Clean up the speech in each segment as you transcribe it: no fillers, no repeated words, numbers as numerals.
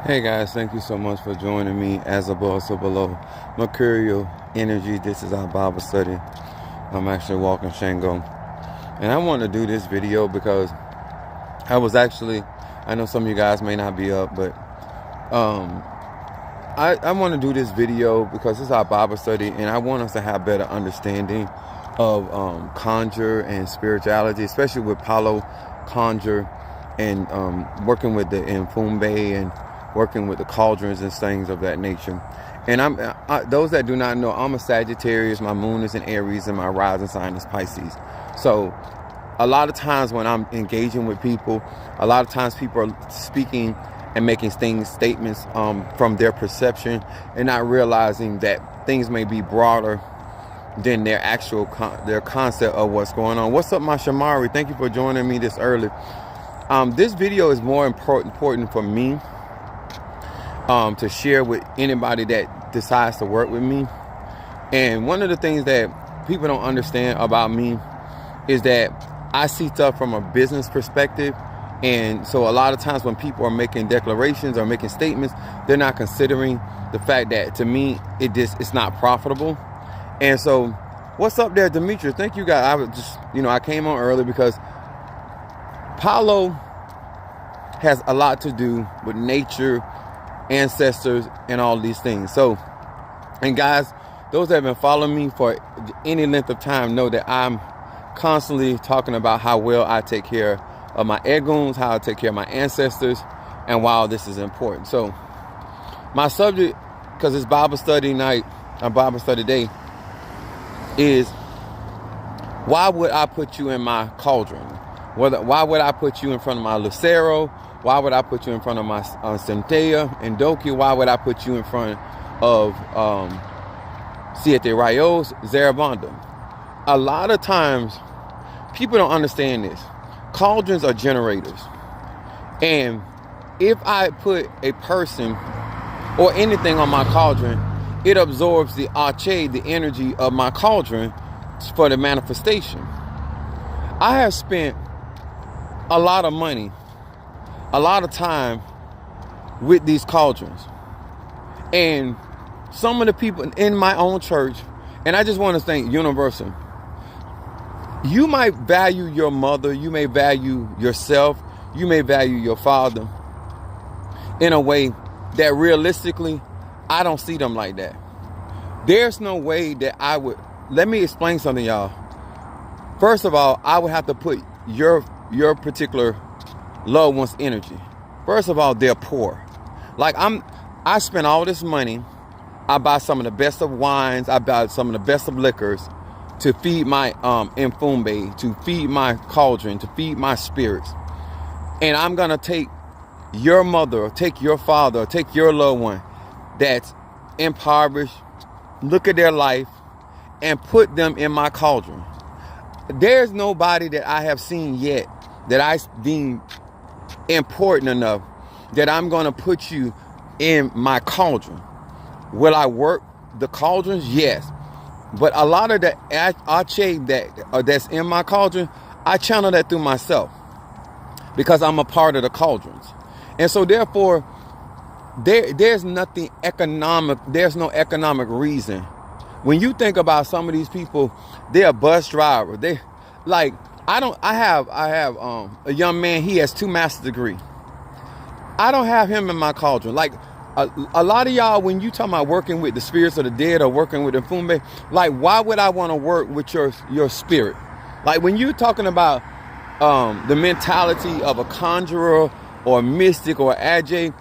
Hey guys, thank you so much for joining me as above, so below. Mercurial energy. This is our Bible study. I'm actually walking Shango, and I want to do this video because I know some of you guys may not be up, but I want to do this video because it's our Bible study, and I want us to have better understanding of conjure and spirituality, especially with Palo conjure and working with the Infumbe and working with the Cauldrons and things of that nature. And those that do not know, I'm a Sagittarius, my moon is in Aries, and my rising sign is Pisces. So a lot of times when I'm engaging with people, a lot of times people are speaking and making statements from their perception and not realizing that things may be broader than their actual their concept of what's going on. What's up, my Shamari? Thank you for joining me this early. This video is more important for me to share with anybody that decides to work with me. And one of the things that people don't understand about me is that I see stuff from a business perspective. And so a lot of times when people are making declarations or making statements, they're not considering the fact that, to me, it's not profitable. And so what's up there, Demetrius? Thank you guys. I was just, I came on early because Palo has a lot to do with nature, ancestors, and all these things. So, and guys, those that have been following me for any length of time know that I'm constantly talking about how well I take care of my eguns, how I take care of my ancestors, and why this is important. So my subject, because it's Bible study night, a Bible study day, is why would I put you in my cauldron? Why would I put you in front of my Lucero? Why would I put you in front of my Centella and Doki? Why would I put you in front of Siete Rayos, Zarabanda? A lot of times, people don't understand this. Cauldrons are generators. And if I put a person or anything on my cauldron, it absorbs the arche, the energy of my cauldron for the manifestation. I have spent a lot of money, a lot of time with these cauldrons. And some of the people in my own church, and I just want to thank Universal. You might value your mother, you may value yourself, you may value your father in a way that realistically, I don't see them like that. There's no way that I would, let me explain something, y'all. First of all, I would have to put your particular loved one's energy. First of all, they're poor. Like I spend all this money. I buy some of the best of wines. I buy some of the best of liquors to feed my Infumbe, to feed my cauldron, to feed my spirits. And I'm gonna take your mother, or take your father, or take your loved one that's impoverished, look at their life, and put them in my cauldron. There's nobody that I have seen yet that I deem important enough that I'm going to put you in my cauldron. Will I work the cauldrons? Yes. But a lot of the arche that's in my cauldron, I channel that through myself because I'm a part of the cauldrons. And so therefore, there's nothing economic. There's no economic reason. When you think about some of these people, they're a bus driver. I have a young man, he has 2 master's degrees. I don't have him in my cauldron. Like a lot of y'all, when you talk about working with the spirits of the dead or working with the Fumbe, like why would I want to work with your spirit? Like when you're talking about the mentality of a conjurer or a mystic or adjay,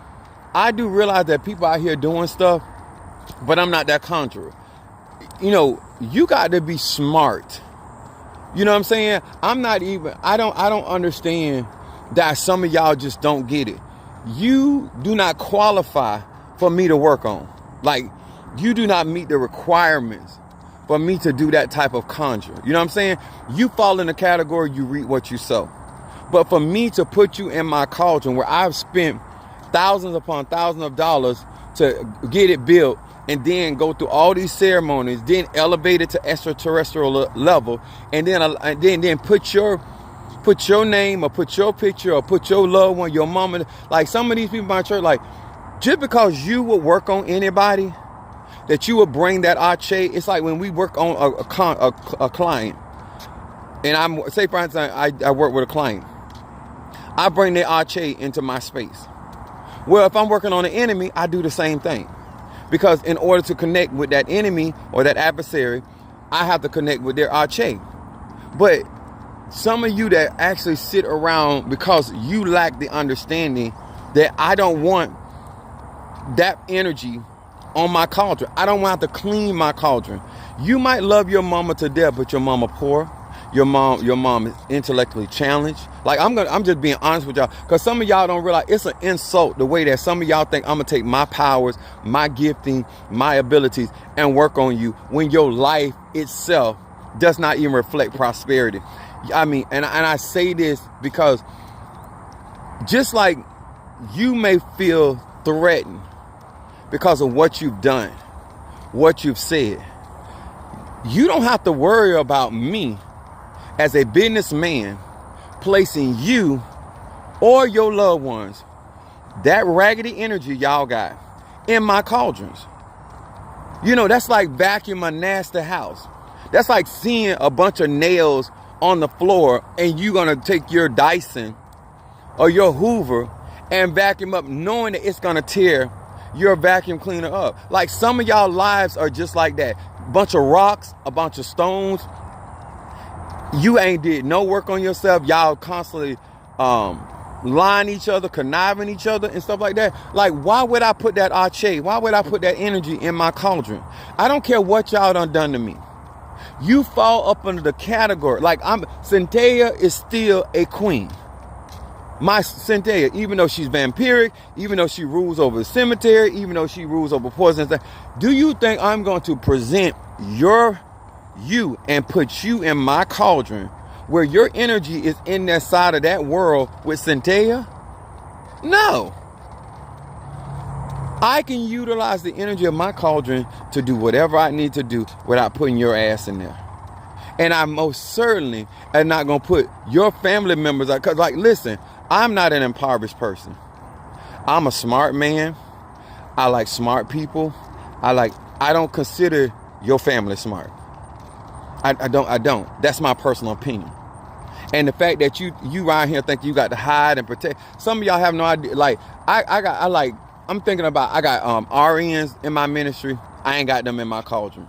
I do realize that people out here doing stuff, but I'm not that conjurer. You got to be smart. You know what I'm saying? I don't understand that some of y'all just don't get it. You do not qualify for me to work on. Like, you do not meet the requirements for me to do that type of conjure. You know what I'm saying? You fall in the category, you reap what you sow. But for me to put you in my cauldron where I've spent thousands upon thousands of dollars to get it built, and then go through all these ceremonies, then elevate it to extraterrestrial level, and then put your name or put your picture or put your loved one, your mama. Like some of these people in my church, like just because you would work on anybody, that you would bring that arche. It's like when we work on a client, and say for instance, I work with a client. I bring their arche into my space. Well, if I'm working on an enemy, I do the same thing. Because in order to connect with that enemy or that adversary, I have to connect with their arche. But some of you that actually sit around because you lack the understanding that I don't want that energy on my cauldron. I don't want to clean my cauldron. You might love your mama to death, but your mama poor. Your mom is intellectually challenged. Like I'm just being honest with y'all, because some of y'all don't realize it's an insult the way that some of y'all think I'm gonna take my powers, my gifting, my abilities, and work on you when your life itself does not even reflect prosperity. I mean, and I say this because just like you may feel threatened because of what you've done, what you've said, you don't have to worry about me as a businessman placing you or your loved ones, that raggedy energy y'all got, in my cauldrons. You know, that's like vacuuming a nasty house. That's like seeing a bunch of nails on the floor and you gonna take your Dyson or your Hoover and vacuum up, knowing that it's gonna tear your vacuum cleaner up. Like some of y'all lives are just like that. Bunch of rocks, a bunch of stones. You ain't did no work on yourself. Y'all constantly lying each other, conniving each other and stuff like that. Like, why would I put that arche? Why would I put that energy in my cauldron? I don't care what y'all done to me. You fall up under the category. Like Cynthia is still a queen. My Cynthia, even though she's vampiric, even though she rules over the cemetery, even though she rules over poison, do you think I'm going to present you and put you in my cauldron where your energy is in that side of that world with Cynthia? No. I can utilize the energy of my cauldron to do whatever I need to do without putting your ass in there. And I most certainly am not going to put your family members out. Because, like, listen, I'm not an impoverished person. I'm a smart man. I like smart people. I don't consider your family smart. I don't. That's my personal opinion. And the fact that you around here think you got to hide and protect. Some of y'all have no idea. Like, I'm thinking about, I got RNs in my ministry. I ain't got them in my cauldron.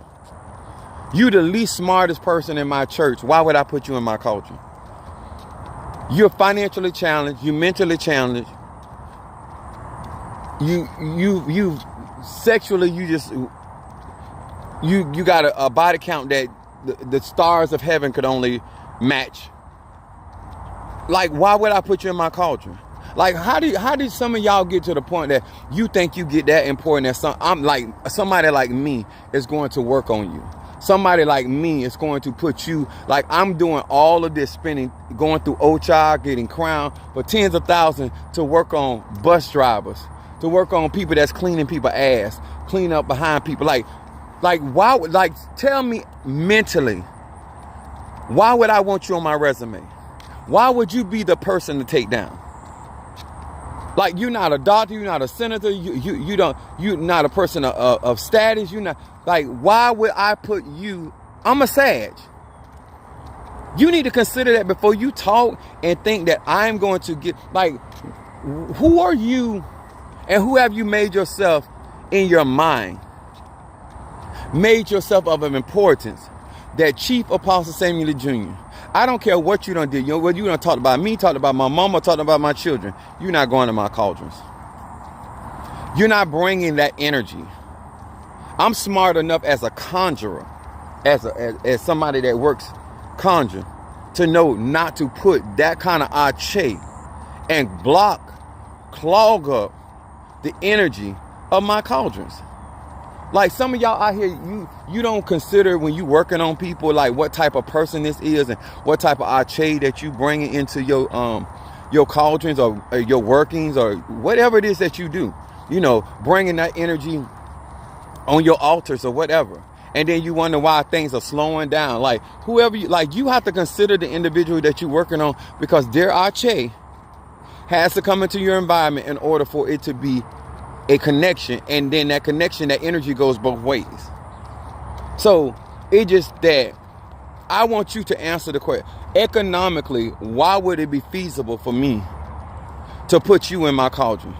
You the least smartest person in my church. Why would I put you in my cauldron? You're financially challenged. You're mentally challenged. You sexually, you got a body count that the stars of heaven could only match. Like, why would I put you in my cauldron? Like, how did some of y'all get to the point that you think you get that important that somebody like me is going to work on you? Somebody like me is going to put you, like I'm doing all of this spending, going through OCHA, getting crowned for tens of thousands to work on bus drivers, to work on people that's cleaning people's ass, clean up behind people. Like why, like, tell me mentally, why would I want you on my resume? Why would you be the person to take down? Like, you're not a doctor, you're not a senator, you're not a person of status, you're not, like, why would I put you, I'm a Sag. You need to consider that before you talk and think that I'm going to get, like, who are you and who have you made yourself in your mind? Made yourself of importance. That Chief Apostle Samuel Jr. I don't care what you done did. What you done talked about me, talked about my mama, talked about my children. You're not going to my cauldrons. You're not bringing that energy. I'm smart enough as a conjurer, as somebody that works conjure, to know not to put that kind of arche and clog up the energy of my cauldrons. Like, some of y'all out here, you don't consider when you working on people, like, what type of person this is and what type of arche that you bringing into your cauldrons or your workings or whatever it is that you do. You know, bringing that energy on your altars or whatever. And then you wonder why things are slowing down. Like, whoever you have to consider the individual that you're working on, because their arche has to come into your environment in order for it to be a connection, and then that connection, that energy goes both ways. So it just that I want you to answer the question. Economically, why would it be feasible for me to put you in my cauldron?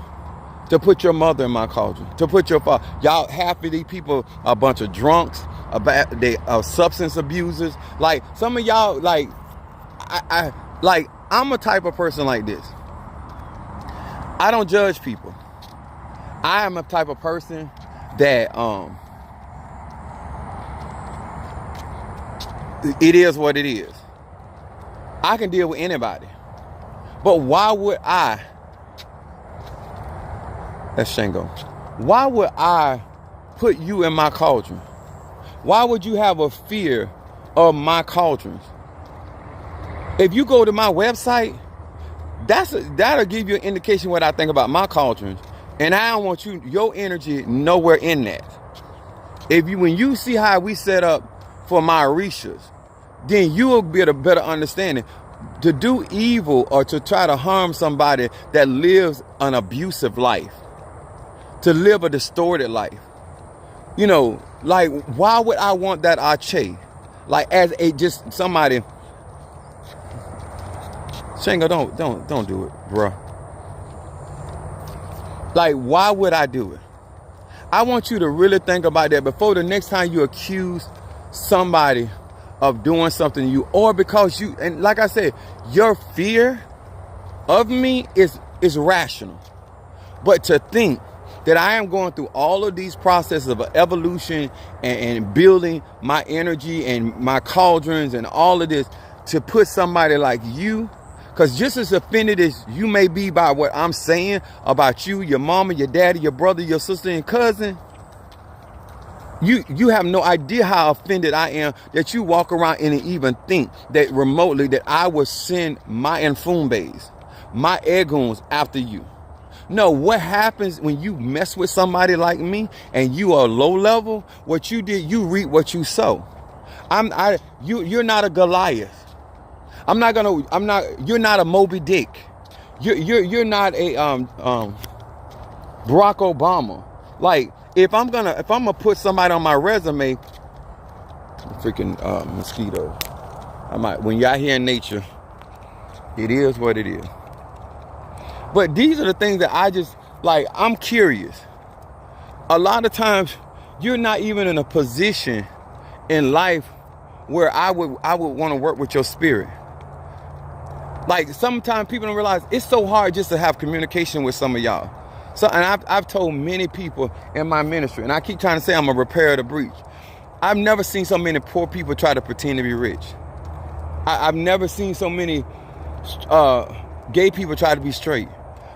To put your mother in my cauldron? To put your father? Y'all, half of these people are a bunch of drunks, they are substance abusers. Like some of y'all, like I'm a type of person like this. I don't judge people. I am a type of person that it is what it is. I can deal with anybody. But why would I, that's Shango, why would I put you in my cauldron? Why would you have a fear of my cauldrons? If you go to my website, that'll give you an indication what I think about my cauldrons. And I don't want your energy nowhere in that. When you see how we set up for my Orishas, then you will get a better understanding. To do evil or to try to harm somebody that lives an abusive life, to live a distorted life, like, why would I want that Ache? Like, as a just somebody. Shango, don't do it, bro. Like, why would I do it? I want you to really think about that before the next time you accuse somebody of doing something to you, or because you, and like I said, your fear of me is rational. But to think that I am going through all of these processes of evolution and building my energy and my cauldrons and all of this to put somebody like you, because just as offended as you may be by what I'm saying about you, your mama, your daddy, your brother, your sister and cousin, you have no idea how offended I am that you walk around and even think that remotely that I would send my Nfumbes, my Eguns after you. No, what happens when you mess with somebody like me and you are low level? What you did, you reap what you sow. You're not a Goliath. You're not a Moby Dick. You're not a Barack Obama. Like, if I'm gonna put somebody on my resume, freaking mosquito. When you're out here in nature, it is what it is. But these are the things that I just, like, I'm curious. A lot of times you're not even in a position in life where I would want to work with your spirit. Like, sometimes people don't realize it's so hard just to have communication with some of y'all. So, and I've told many people in my ministry, and I keep trying to say I'm a repairer of the breach. I've never seen so many poor people try to pretend to be rich. I've never seen so many gay people try to be straight.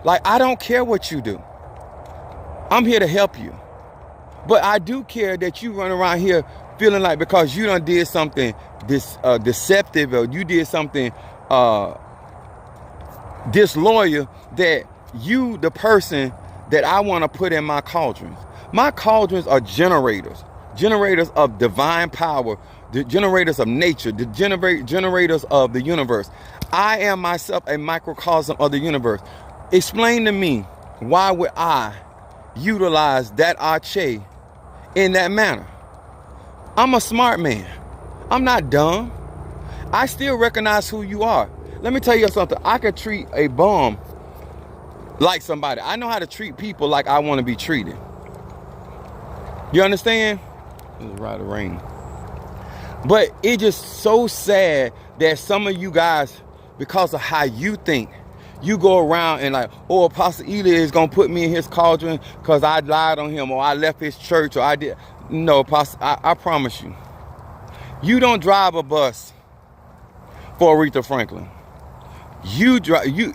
Like, I don't care what you do. I'm here to help you. But I do care that you run around here feeling like because you done did something deceptive, or you did something disloyal, that you, the person that I want to put in my cauldrons. My cauldrons are generators of divine power, the generators of nature, the generators of the universe. I am myself a microcosm of the universe. Explain to me, why would I utilize that Ache in that manner? I'm a smart man. I'm not dumb. I still recognize who you are. Let me tell you something. I could treat a bum like somebody. I know how to treat people like I want to be treated. You understand? It's a ride of rain. But it's just so sad that some of you guys, because of how you think, you go around and like, oh, Apostle Eli is going to put me in his cauldron because I lied on him, or I left his church, or I did. No, Apostle, I promise you. You don't drive a bus for Aretha Franklin. You drive, you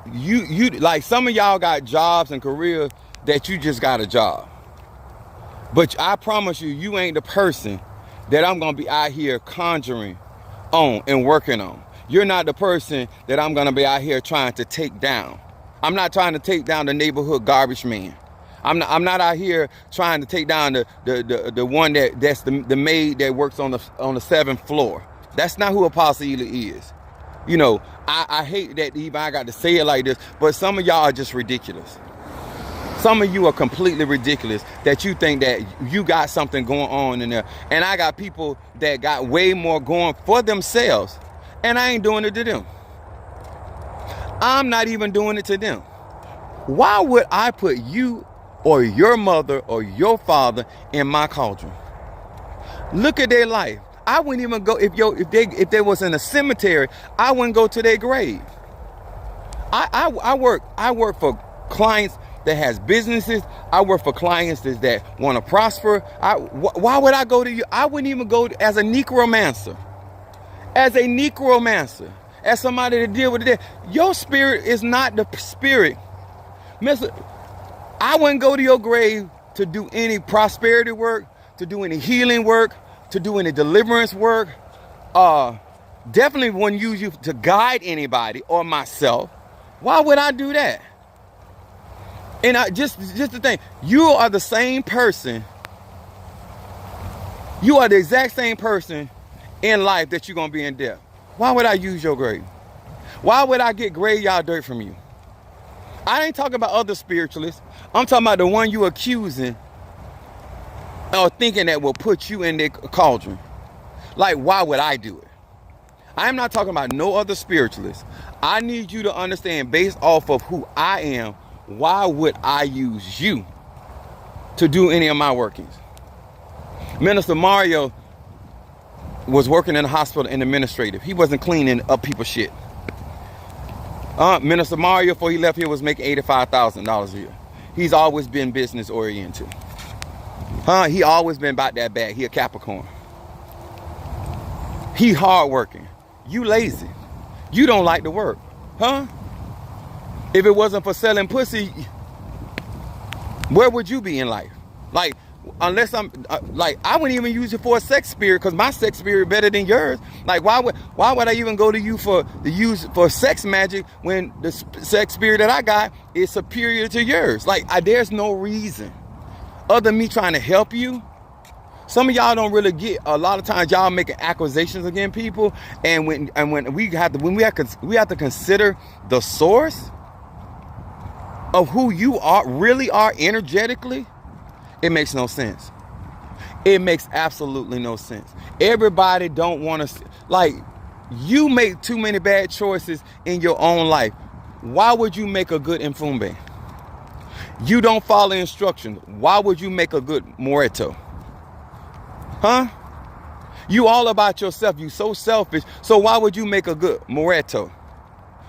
like, some of y'all got jobs and careers that you just got a job. But I promise you, you ain't the person that I'm going to be out here conjuring on and working on. You're not the person that I'm going to be out here trying to take down. I'm not trying to take down the neighborhood garbage man. I'm not out here trying to take down the one that's the maid that works on the 7th floor. That's not who Apostle Eli is. You know, I hate that even I got to say it like this, but some of y'all are just ridiculous. Some of you are completely ridiculous that you think that you got something going on in there. And I got people that got way more going for themselves. And I ain't doing it to them. I'm not even doing it to them. Why would I put you or your mother or your father in my cauldron? Look at their life. I wouldn't even go if they was in a cemetery. I wouldn't go to their grave. I work for clients that has businesses. I work for clients that want to prosper. Why would I go to you? I wouldn't even go as a necromancer. As a necromancer, as somebody to deal with it. Your spirit is not the spirit. Mister, I wouldn't go to your grave to do any prosperity work, to do any healing work, to do any deliverance work. Definitely wouldn't use you to guide anybody or myself. Why would I do that? And just the thing, you are the same person. You are the exact same person in life that you're going to be in death. Why would I use your grave? Why would I get graveyard dirt from you? I ain't talking about other spiritualists. I'm talking about the one you accusing or thinking that will put you in their cauldron. Like, why would I do it? I'm not talking about no other spiritualists. I need you to understand, based off of who I am, why would I use you to do any of my workings? Minister Mario was working in the hospital in administrative. He wasn't cleaning up people's shit. Minister Mario, before he left here, was making $85,000 a year. He's always been business oriented. He always been about that bag. He a Capricorn. He hardworking. You lazy. You don't like to work. If it wasn't for selling pussy, where would you be in life? Like, unless I'm I wouldn't even use it for a sex spirit, because my sex spirit better than yours. Like, why would I even go to you for sex magic when the sex spirit that I got is superior to yours? Like, there's no reason other than me trying to help you. Some of y'all don't really get. A lot of times y'all making accusations against people, and when we have to consider the source of who you really are energetically. It makes no sense. It makes absolutely no sense. Everybody don't want to, like, you make too many bad choices in your own life. Why would you make a good Mfumbe? You don't follow instructions. Why would you make a good Moreto? You all about yourself. You so selfish. So why would you make a good Moreto?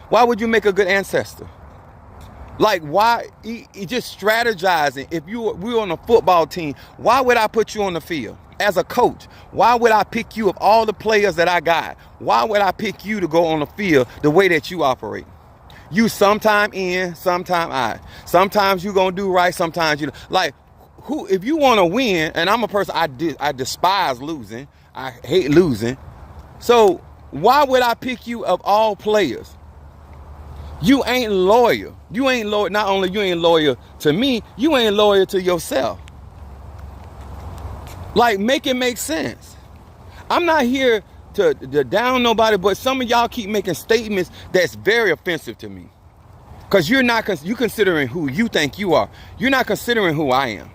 Why would you make a good ancestor? Like, why? He just strategizing. If we were on a football team, why would I put you on the field? As a coach, why would I pick you of all the players that I got? Why would I pick you to go on the field the way that you operate? You sometime in, sometime out. Sometimes you gonna do right, sometimes you don't. Like, if you want to win, and I'm a person, I despise losing. I hate losing. So why would I pick you of all players? You ain't loyal. You ain't loyal. Not only you ain't loyal to me, you ain't loyal to yourself. Like, make it make sense. I'm not here to down nobody, but some of y'all keep making statements that's very offensive to me. Because you considering who you think you are. You're not considering who I am.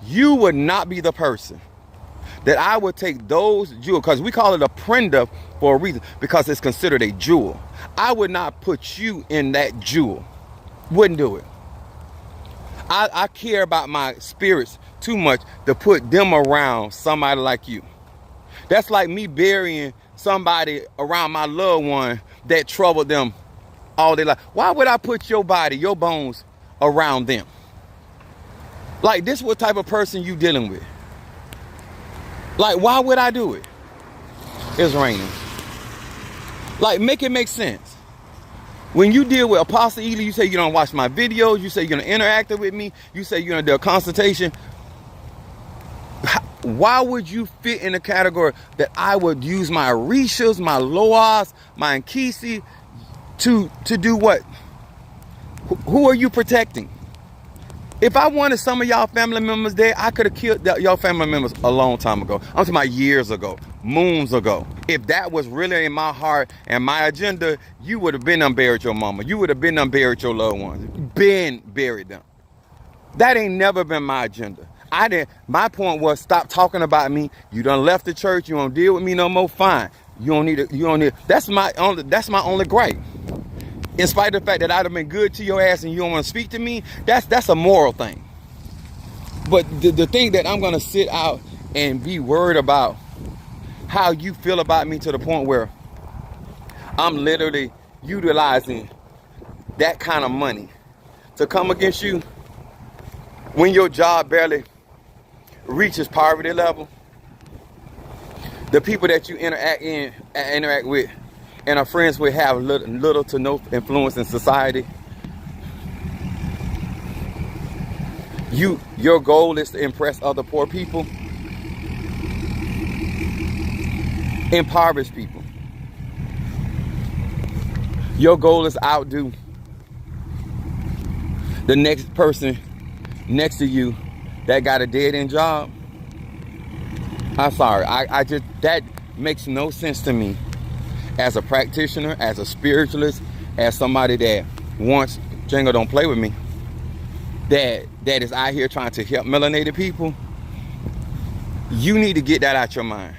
You would not be the person that I would take those jewels, because we call it a prenda for a reason, because it's considered a jewel. I would not put you in that jewel. Wouldn't do it. I care about my spirits too much to put them around somebody like you. That's like me burying somebody around my loved one that troubled them all day life. Why would I put your body, your bones around them? Like, this what type of person you dealing with? Like, why would I do it? It's raining. Like, make it make sense. When you deal with Apostle Ely, you say you don't watch my videos. You say you're going to interact with me. You say you're going to do a consultation. Why would you fit in a category that I would use my Orishas, my Loas, my Nkisi to do what? Who are you protecting? If I wanted some of y'all family members dead, I could have killed y'all family members a long time ago. I'm talking about years ago, moons ago. If that was really in my heart and my agenda, you would have been unburied your mama. You would have been unburied your loved ones. Been buried them. That ain't never been my agenda. My point was, stop talking about me. You done left the church. You don't deal with me no more. Fine. You don't need. That's my only gripe. In spite of the fact that I'd have been good to your ass and you don't want to speak to me, that's a moral thing. But the thing that I'm gonna sit out and be worried about how you feel about me to the point where I'm literally utilizing that kind of money to come against you when your job barely reaches poverty level. The people that you interact with and are friends with have little to no influence in society. Your goal is to impress other poor people, impoverished people. Your goal is to outdo the next person next to you that got a dead-end job. I'm sorry, that makes no sense to me as a practitioner, as a spiritualist, as somebody that wants, Django, don't play with me, that is out here trying to help melanated people. You need to get that out your mind.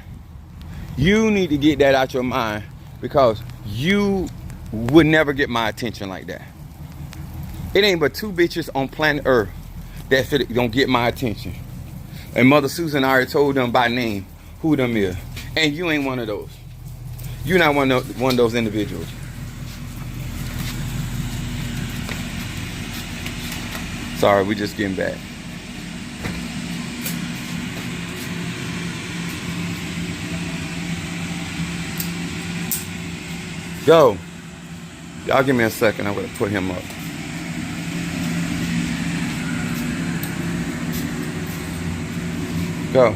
You need to get that out your mind, because you would never get my attention like that. It ain't but two bitches on planet Earth that gonna get my attention. And Mother Susan already told them by name who them is. And you ain't one of those. You're not one of those individuals. Sorry, we just getting back. Go. Y'all give me a second. I'm gonna put him up. Go.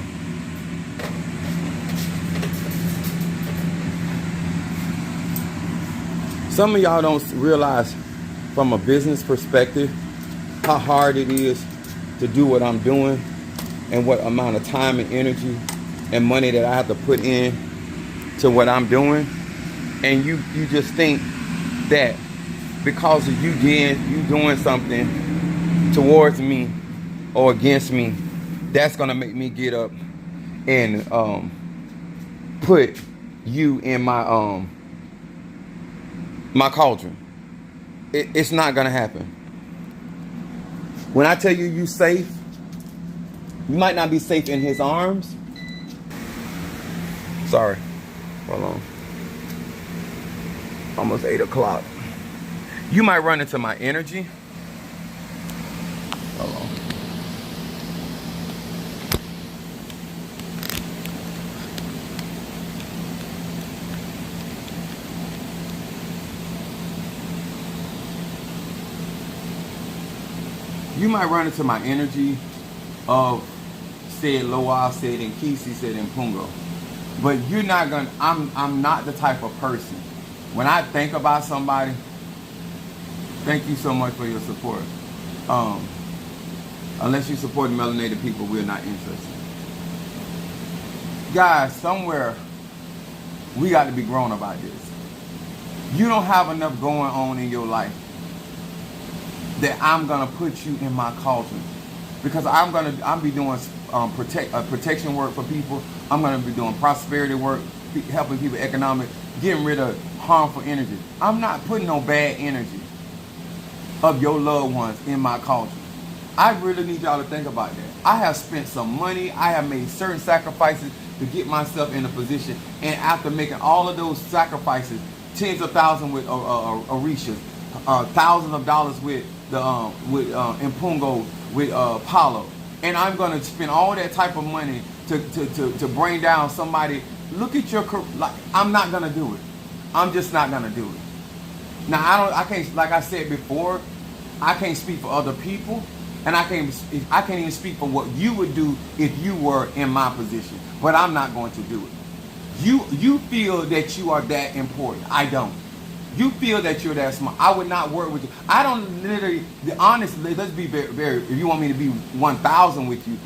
Some of y'all don't realize from a business perspective how hard it is to do what I'm doing and what amount of time and energy and money that I have to put in to what I'm doing. And you just think that because of you doing something towards me or against me, that's gonna make me get up and put you in my my cauldron. It's not gonna happen. When I tell you you safe, you might not be safe in his arms. Sorry, hold on. Almost 8 o'clock. You might run into my energy. Hold on. You might run into my energy of said Loa, said in Kisi, said in Pungo. But you're not gonna, I'm not the type of person. When I think about somebody, thank you so much for your support. Unless you support melanated people, we're not interested. Guys, somewhere we got to be grown about this. You don't have enough going on in your life that I'm gonna put you in my cauldron, because I'm be doing protection work for people. I'm gonna be doing prosperity work, helping people economic, getting rid of harmful energy. I'm not putting no bad energy of your loved ones in my cauldron. I really need y'all to think about that. I have spent some money. I have made certain sacrifices to get myself in a position, and after making all of those sacrifices, tens of thousands with Orishas, thousands of dollars with the Impungo, with Paulo, and I'm gonna spend all that type of money to bring down somebody. Look at your, like, I'm not gonna do it. I'm just not gonna do it. Now I can't, like I said before, I can't speak for other people, and I can't even speak for what you would do if you were in my position. But I'm not going to do it. You feel that you are that important. I don't. You feel that you're that smart. I would not work with you. I don't literally, honestly, let's be very, if you want me to be 1,000 with you,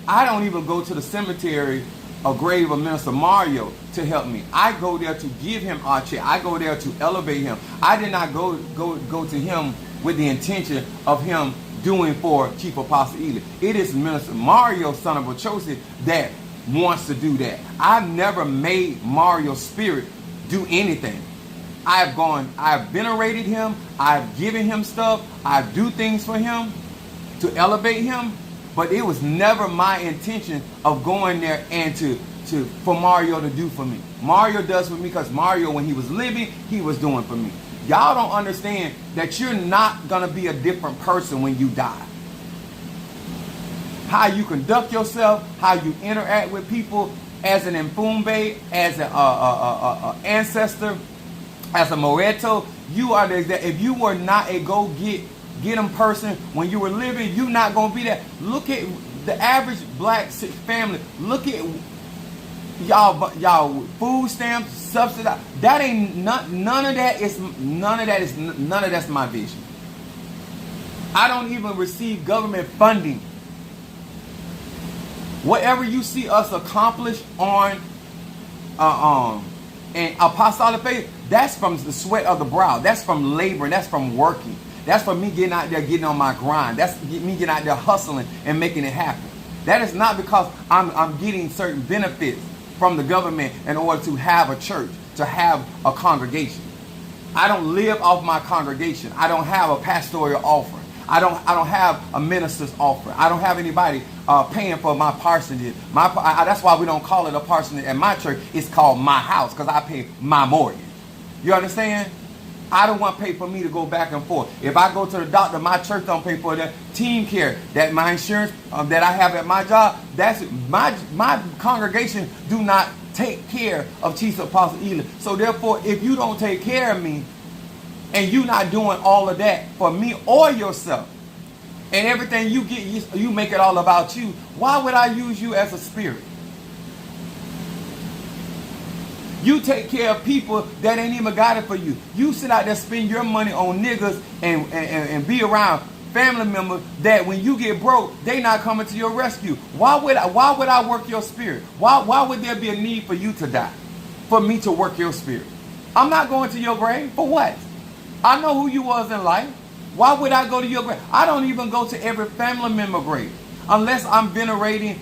I don't even go to the cemetery or grave of Minister Mario to help me. I go there to give him Arche. I go there to elevate him. I did not go to him with the intention of him doing for Chief Apostle Ely. It is Minister Mario, son of Ochosi, that wants to do that. I've never made Mario's spirit do anything. I've venerated him, I've given him stuff, I do things for him to elevate him, but it was never my intention of going there and for Mario to do for me. Mario does for me because Mario, when he was living, he was doing for me. Y'all don't understand that you're not going to be a different person when you die. How you conduct yourself, how you interact with people as an Mfumbe, as an ancestor, as a Moreto, you are the, if you were not a get them person when you were living, you're not going to be that. Look at the average black family. Look at y'all food stamps, subsidized. That ain't none of that's my vision. I don't even receive government funding. Whatever you see us accomplish on and apostolic faith, that's from the sweat of the brow. That's from labor. That's from working. That's from me getting out there, getting on my grind. That's me getting out there hustling and making it happen. That is not because I'm getting certain benefits from the government in order to have a church, to have a congregation. I don't live off my congregation. I don't have a pastoral offering. I don't have a minister's offering. I don't have anybody paying for my parsonage. That's why we don't call it a parsonage at my church. It's called my house because I pay my mortgage. You understand? I don't want to pay for me to go back and forth. If I go to the doctor, my church don't pay for that. Team care, that my insurance that I have at my job, that's my congregation do not take care of Chief Apostle Ely. So therefore, if you don't take care of me, and you not doing all of that for me or yourself, and everything you get, you make it all about you, why would I use you as a spirit? You take care of people that ain't even got it for you. You sit out there, spend your money on niggas and be around family members that when you get broke, they not coming to your rescue. Why would I work your spirit? Why would there be a need for you to die? For me to work your spirit? I'm not going to your grave. For what? I know who you was in life. Why would I go to your grave? I don't even go to every family member grave. Unless I'm venerating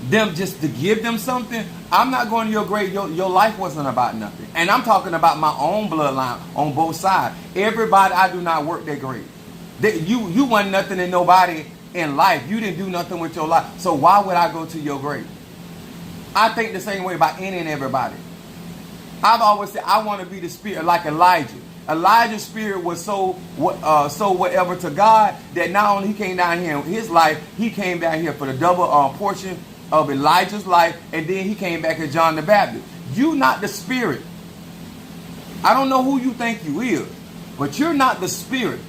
them just to give them something. I'm not going to your grave. Your life wasn't about nothing. And I'm talking about my own bloodline on both sides. Everybody, I do not work their grave. You wasn't nothing to nobody in life. You didn't do nothing with your life. So why would I go to your grave? I think the same way about any and everybody. I've always said I want to be the spirit like Elijah. Elijah's spirit was so whatever to God that not only he came down here in his life, he came down here for the double portion of Elijah's life, and then he came back as John the Baptist. You not the spirit. I don't know who you think you is, but you're not the spirit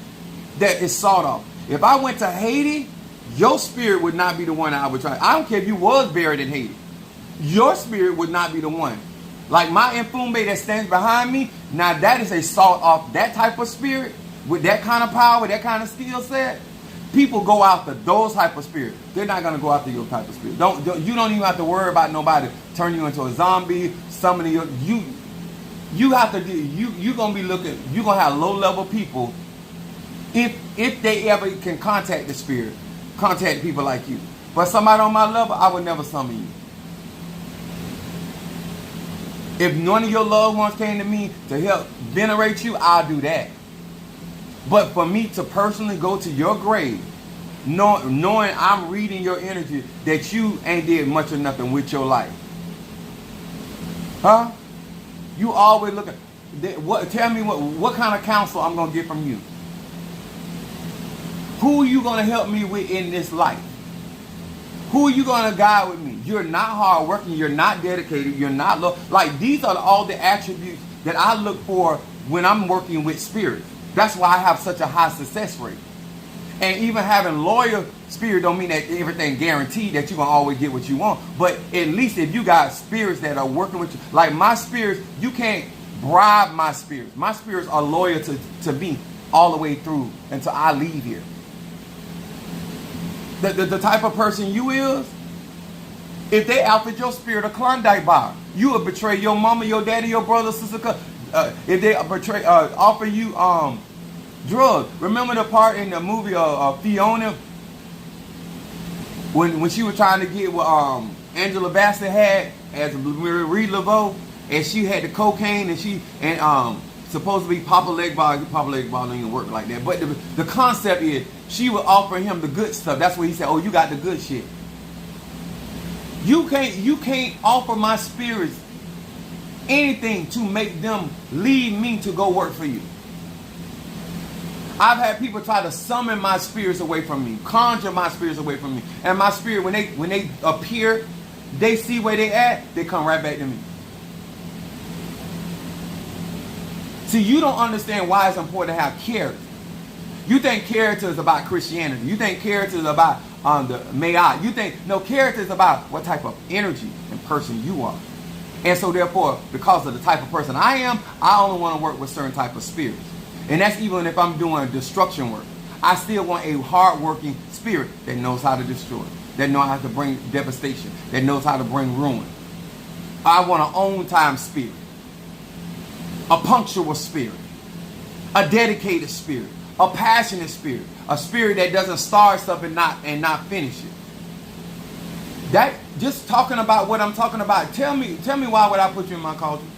that is sought off. If I went to Haiti, your spirit would not be the one I would try. I don't care if you was buried in Haiti. Your spirit would not be the one. Like my Mfumbe that stands behind me, now that is a sought off, that type of spirit, with that kind of power, that kind of skill set. People go after those type of spirit. They're not going to go after your type of spirit. You don't even have to worry about nobody turn you into a zombie, summoning you have to do, you're going to be looking, you're going to have low level people, if they ever can contact the spirit, contact people like you. But somebody on my level, I would never summon you. If none of your loved ones came to me to help venerate you, I'll do that. But for me to personally go to your grave, knowing I'm reading your energy, that you ain't did much or nothing with your life. Huh? You always looking. Tell me what kind of counsel I'm going to get from you. Who are you going to help me with in this life? Who are you going to guide with me? You're not hardworking. You're not dedicated. You're not like these are all the attributes that I look for when I'm working with spirits. That's why I have such a high success rate. And even having loyal spirit don't mean that everything guaranteed that you're going to always get what you want. But at least if you got spirits that are working with you, like my spirits, you can't bribe my spirits. My spirits are loyal to me all the way through until I leave here. The type of person you is, if they outfit your spirit a Klondike bar, you will betray your mama, your daddy, your brother, sister. If they offer you Drugs. Remember the part in the movie Fiona when she was trying to get what Angela Bassett had as Marie Laveau, and she had the cocaine, and supposed to be Papa Leg Ball. Papa Leg Ball don't even work like that. But the concept is she would offer him the good stuff. That's what he said. Oh, you got the good shit. You can't offer my spirits anything to make them lead me to go work for you. I've had people try to summon my spirits away from me, conjure my spirits away from me. And my spirit, when they appear, they see where they at, they come right back to me. See, you don't understand why it's important to have character. You think character is about Christianity. You think character is about the Mayai. You think, no, character is about what type of energy and person you are. And so therefore, because of the type of person I am, I only want to work with certain type of spirits. And that's even if I'm doing destruction work. I still want a hard-working spirit that knows how to destroy, that knows how to bring devastation, that knows how to bring ruin. I want an on-time spirit, a punctual spirit, a dedicated spirit, a passionate spirit, a spirit that doesn't start stuff and not finish it. That just talking about what I'm talking about. Tell me why would I put you in my cauldron?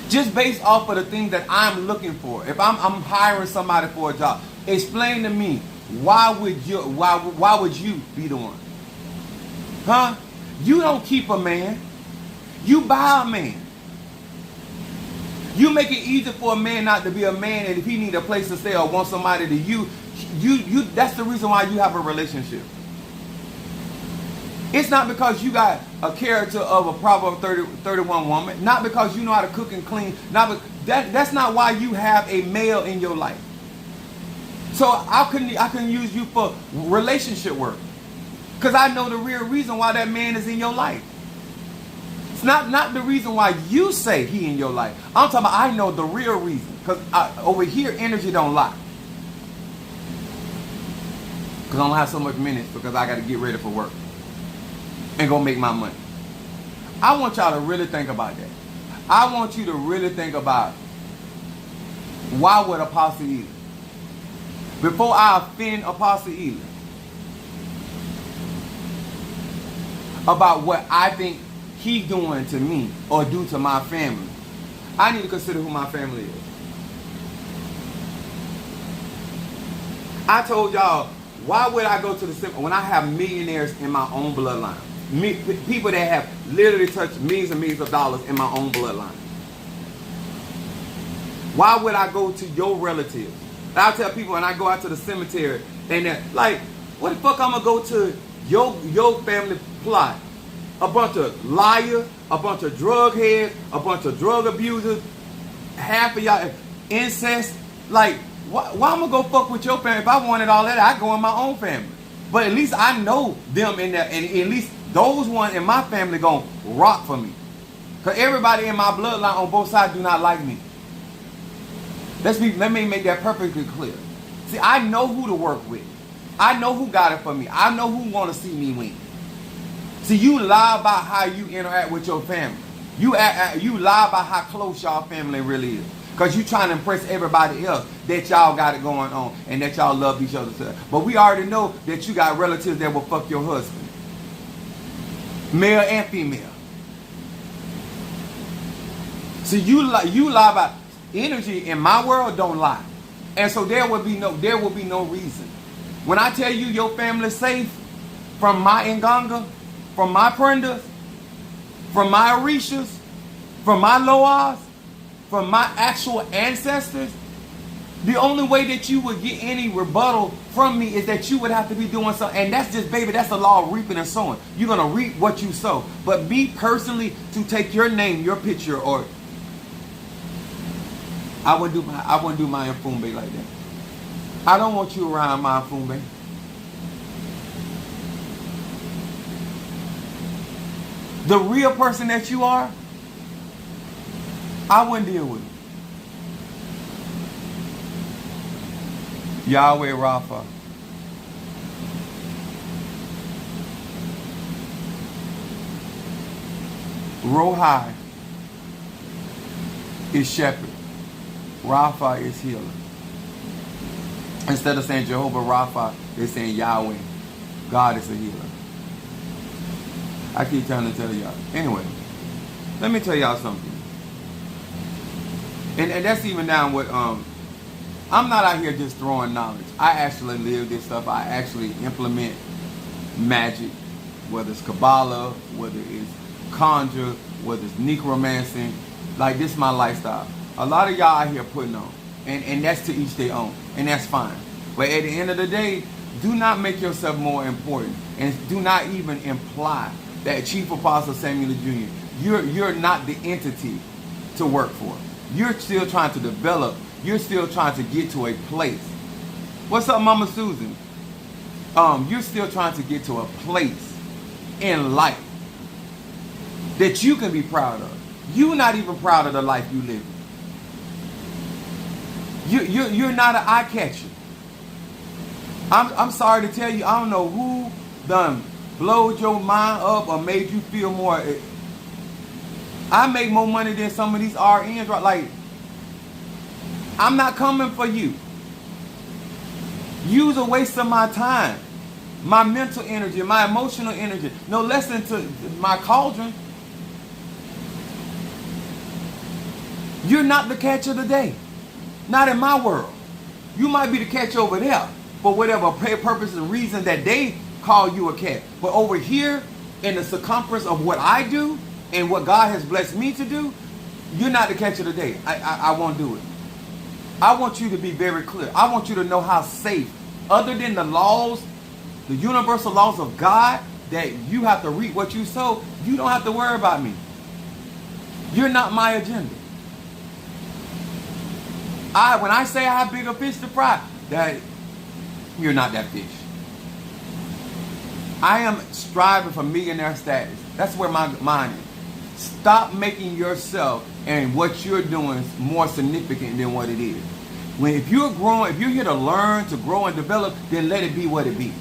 Just based off of the things that I'm looking for. If I'm hiring somebody for a job, explain to me why would you be the one? Huh? You don't keep a man. You buy a man. You make it easy for a man not to be a man, and if he need a place to stay or want somebody to you that's the reason why you have a relationship. It's not because you got a character of a Proverb 31 woman. Not because you know how to cook and clean. That's not why you have a male in your life. So I can use you for relationship work. Because I know the real reason why that man is in your life. It's not the reason why you say he in your life. I'm talking about I know the real reason. Because over here, energy don't lie. Because I don't have so much minutes because I got to get ready for work. And go make my money. I want y'all to really think about that. I want you to really think about why would Apostle Ely? Before I offend Apostle Ely about what I think he's doing to me or do to my family, I need to consider who my family is. I told y'all, why would I go to the simple when I have millionaires in my own bloodline? People that have literally touched millions and millions of dollars in my own bloodline. Why would I go to your relatives? I tell people when I go out to the cemetery and they're like, what the fuck I'm gonna go to your family plot? A bunch of liars, a bunch of drug heads, a bunch of drug abusers, half of y'all incest. Like, why I'm gonna go fuck with your family? If I wanted all that, I'd go in my own family. But at least I know them in there, and at least those ones in my family gonna rock for me. Because everybody in my bloodline on both sides do not like me. Let me make that perfectly clear. See, I know who to work with. I know who got it for me. I know who want to see me win. See, you lie about how you interact with your family. You lie about how close y'all family really is. Because you trying to impress everybody else that y'all got it going on and that y'all love each other. But we already know that you got relatives that will fuck your husband. Male and female. See, you lie about energy in my world don't lie. And so there will be no reason. When I tell you your family's safe from my Nganga, from my Prendas, from my Orishas, from my Loas, from my actual ancestors, the only way that you would get any rebuttal from me is that you would have to be doing something. And that's just, baby, that's the law of reaping and sowing. You're going to reap what you sow. But me personally, to take your name, your picture, or I wouldn't do my Mfumbe like that. I don't want you around my Mfumbe. The real person that you are, I wouldn't deal with it. Yahweh Rapha. Rohai is shepherd. Rapha is healer. Instead of saying Jehovah Rapha, they're saying Yahweh. God is a healer. I keep trying to tell y'all. Anyway, let me tell y'all something. And that's even down with, I'm not out here just throwing knowledge. I actually live this stuff. I actually implement magic, whether it's Kabbalah, whether it's conjure, whether it's necromancy. Like, this is my lifestyle. A lot of y'all out here putting on. And that's to each their own. And that's fine. But at the end of the day, do not make yourself more important. And do not even imply that Chief Apostle Samuel Jr., you're not the entity to work for. You're still trying to develop. You're still trying to get to a place. What's up, Mama Susan? You're still trying to get to a place in life that you can be proud of. You're not even proud of the life you live in. You're not an eye catcher. I'm sorry to tell you, I don't know who done blowed your mind up or made you feel more. I make more money than some of these RNs, right? Like, I'm not coming for you. You's a waste of my time, my mental energy, my emotional energy. No less than to my cauldron. You're not the catch of the day. Not in my world. You might be the catch over there for whatever purpose and reason that they call you a cat. But over here, in the circumference of what I do and what God has blessed me to do, you're not the catch of the day. I won't do it. I want you to be very clear. I want you to know how safe, other than the laws, the universal laws of God, that you have to reap what you sow. You don't have to worry about me. You're not my agenda. When I say I have bigger fish to fry, that you're not that fish. I am striving for millionaire status. That's where my mind is. Stop making yourself and what you're doing more significant than what it is. If you're growing, if you're here to learn, to grow and develop, then let it be what it be.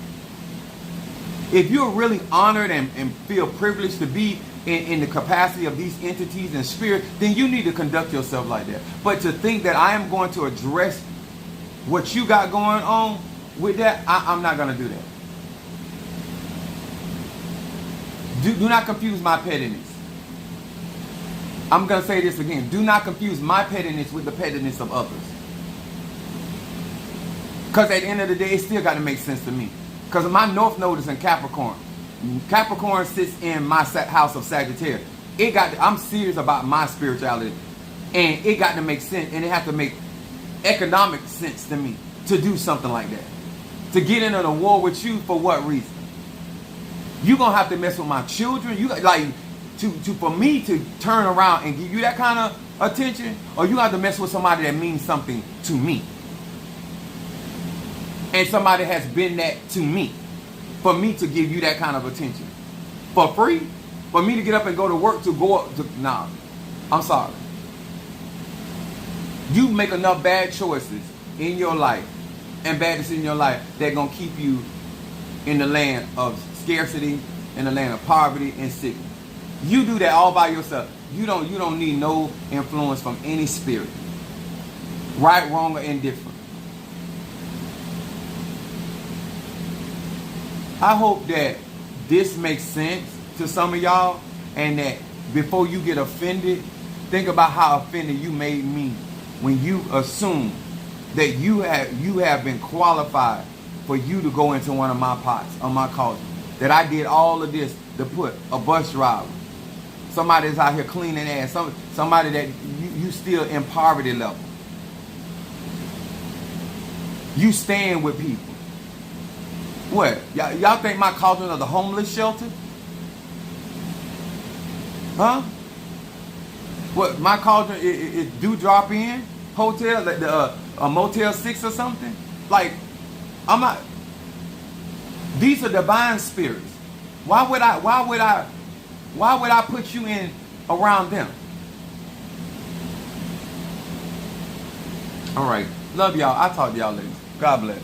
If you're really honored and feel privileged to be in the capacity of these entities and spirit, then you need to conduct yourself like that. But to think that I am going to address what you got going on with that, I'm not going to do that. Do not confuse my pettiness. I'm going to say this again. Do not confuse my pettiness with the pettiness of others. Because at the end of the day, it still got to make sense to me. Because my North Node is in Capricorn. Capricorn sits in my house of Sagittarius. I'm serious about my spirituality. And it got to make sense. And it has to make economic sense to me to do something like that. To get in a war with you for what reason? You're going to have to mess with my children. You like for me to turn around and give you that kind of attention, or you have to mess with somebody that means something to me. And somebody has been that to me. For me to give you that kind of attention. For free? For me to get up and go to work to go up to... Nah. I'm sorry. You make enough bad choices in your life and bad decisions in your life that going to keep you in the land of scarcity, in the land of poverty and sickness. You do that all by yourself. You don't need no influence from any spirit. Right, wrong, or indifferent. I hope that this makes sense to some of y'all, and that before you get offended, think about how offended you made me when you assume that you have been qualified for you to go into one of my pots on my cauldron. That I did all of this to put a bus driver, somebody that's out here cleaning ass, somebody that you still in poverty level. You staying with people. What? Y'all think my cauldron of the homeless shelter? Huh? What? My cauldron is Dewdrop Inn Hotel, like a Motel 6 or something? Like, I'm not. These are divine spirits. Why would I put you in around them? All right. Love y'all. I'll talk to y'all later. God bless.